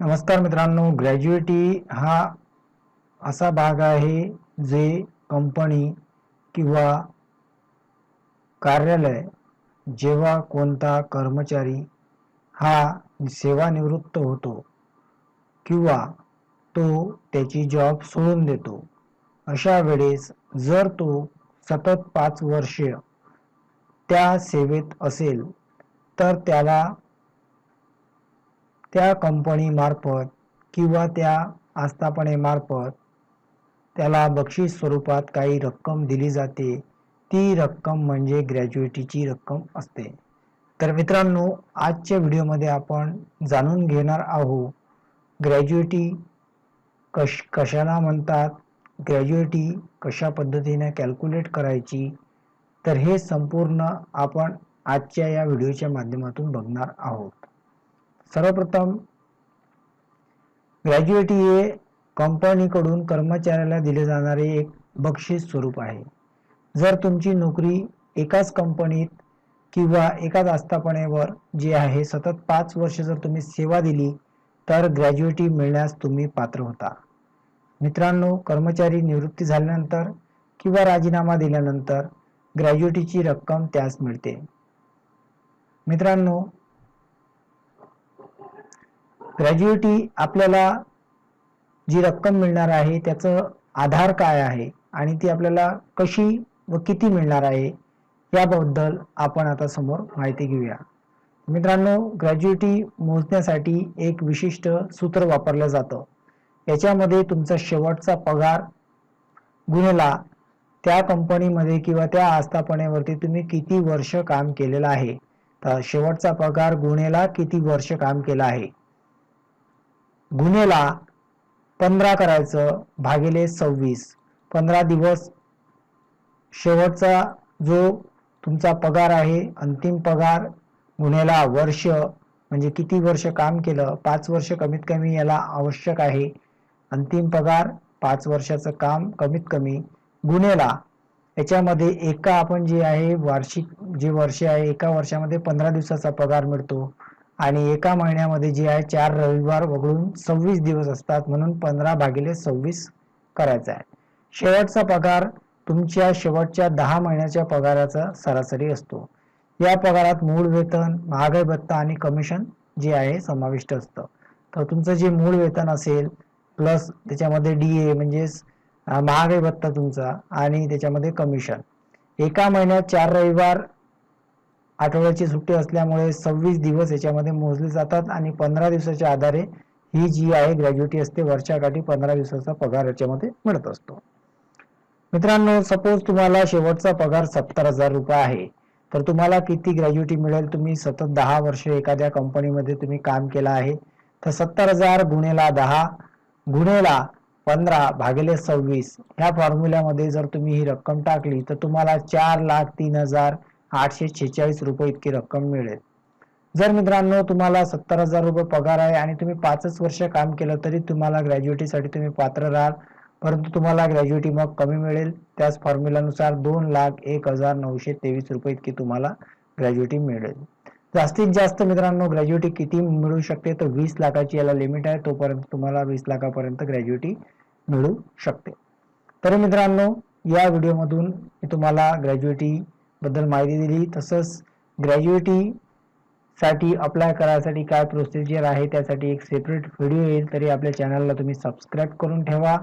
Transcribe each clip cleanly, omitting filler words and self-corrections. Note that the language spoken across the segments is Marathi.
नमस्कार मित्रांनो, ग्रॅज्युएटी हा असा भाग आहे जे कंपनी किंवा कार्यालय जेव्हा कोणता कर्मचारी हा सेवानिवृत्त होतो किंवा तो त्याची जॉब सोडून देतो, अशा वेळेस जर तो सतत 5 वर्ष त्या सेवेत असेल तर त्याला त्या कंपनीमार्फत किंवा त्या आस्थापनेमार्फत त्याला बक्षीस स्वरूपात काही रक्कम दिली जाते. ती रक्कम म्हणजे ग्रॅज्युएटीची रक्कम असते. तर मित्रांनो, आजच्या व्हिडिओमध्ये आपण जाणून घेणार आहोत ग्रॅज्युएटी कशाला म्हणतात, ग्रॅज्युएटी कशा पद्धतीने कॅल्क्युलेट करायची. तर हे संपूर्ण आपण आजच्या या व्हिडिओच्या माध्यमातून बघणार आहोत. सर्वप्रथम ग्रॅज्युएटी हे कंपनीकडून कर्मचाऱ्याला दिले जाणारे एक बक्षीस स्वरूप आहे. जर तुमची नोकरी एकाच कंपनीत किंवा एकाच आस्थापनेवर जी आहे सतत 5 वर्ष जर तुम्ही सेवा दिली तर ग्रॅज्युएटी मिळण्यास तुम्ही पात्र होता. मित्रांनो, कर्मचारी निवृत्ती झाल्यानंतर किंवा राजीनामा दिल्यानंतर ग्रॅज्युएटीची रक्कम त्यास मिळते. मित्रांनो, ग्रॅज्युएटी आपल्याला जी रक्कम मिळणार आहे त्याचं आधार काय आहे आणि ती आपल्याला कशी व किती मिळणार आहे याबद्दल आपण आता समोर माहिती घेऊया. मित्रांनो, ग्रॅज्युएटी मोजण्यासाठी एक विशिष्ट सूत्र वापरलं जातं. याच्यामध्ये तुमचा शेवटचा पगार गुणिला त्या कंपनीमध्ये किंवा त्या आस्थापनेवरती तुम्ही किती वर्ष काम केलेलं आहे. तर शेवटचा पगार गुणिला किती वर्ष काम केलं आहे गुणिला 15 करायचं भागिले 26. 15 दिवस शेवटचा जो तुमचा पगार आहे, अंतिम पगार गुणिला वर्ष म्हणजे किती वर्ष काम केलं. 5 वर्ष कमीत कमी याला आवश्यक आहे. अंतिम पगार 5 वर्षाचं काम कमीत कमी गुणिला याच्यामध्ये एका आपण जे आहे वार्षिक जे वर्ष आहे, एका वर्षामध्ये 15 दिवसाचा पगार मिळतो आणि एका महिन्यामध्ये जे आहे 4 रविवार वगळून 26 दिवस असतात, म्हणून 15 भागिले 26 करायचा आहे. शेवटचा पगार तुमच्या शेवटच्या 10 महिन्याच्या पगाराचा सरासरी असतो. या पगारात मूळ वेतन, महागाई भत्ता आणि कमिशन जे आहे समाविष्ट असतं. तर तुमचं जे मूळ वेतन असेल प्लस त्याच्यामध्ये DA म्हणजेच महागाई भत्ता तुमचा आणि त्याच्यामध्ये कमिशन. एका महिन्यात 4 रविवार आठवड्याची सुट्टी असल्यामुळे 26 दिवस याच्यामध्ये मोजले जातात आणि 15 दिवसाच्या आधारे ही जी आहे ग्रॅज्युएटी असते. वर्षाकाठी 15 दिवसाचा पगार याच्यामध्ये मिळत असतो. मित्रांनो, सपोज तुम्हाला शेवटचा पगार 70,000 रुपये आहे तर तुम्हाला किती ग्रॅज्युएटी मिळेल. तुम्ही सतत 10 वर्ष एखाद्या कंपनीमध्ये तुम्ही काम केलं आहे तर 70,000 गुणिला 10 गुणिला 15 भागिले 26 ह्या फॉर्म्युल्यामध्ये जर तुम्ही ही रक्कम टाकली तर तुम्हाला 4,03,846 रुपये इतकी रक्कम मिळेल. जर मित्रांनो तुम्हाला 70,000 रुपये पगार आहे आणि तुम्ही 5च वर्ष काम केलं तरी तुम्हाला ग्रॅज्युएटीसाठी तुम्ही पात्र राहाल, परंतु तुम्हाला ग्रॅज्युएटी मग कमी मिळेल. त्याच फॉर्म्युलानुसार 2,01,923 रुपये इतकी तुम्हाला ग्रॅज्युएटी मिळेल. जास्तीत जास्त मित्रांनो ग्रॅज्युएटी किती मिळू शकते तर 20 लाखाची याला लिमिट आहे. तोपर्यंत तुम्हाला 20 लाखापर्यंत ग्रॅज्युएटी मिळू शकते. तर मित्रांनो, या व्हिडिओमधून मी तुम्हाला ग्रॅज्युएटी बद्दल माहिती दिली. तसंच ग्रॅज्युएटी साठी अप्लाय करायसाठी काय प्रोसिजर आहे त्यासाठी एक सेपरेट व्हिडिओ येईल. तरी आपल्या चॅनलला तुम्ही सबस्क्राईब करून ठेवा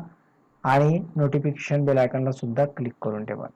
आणि नोटिफिकेशन बेल आयकॉनला सुद्धा क्लिक करून ठेवा.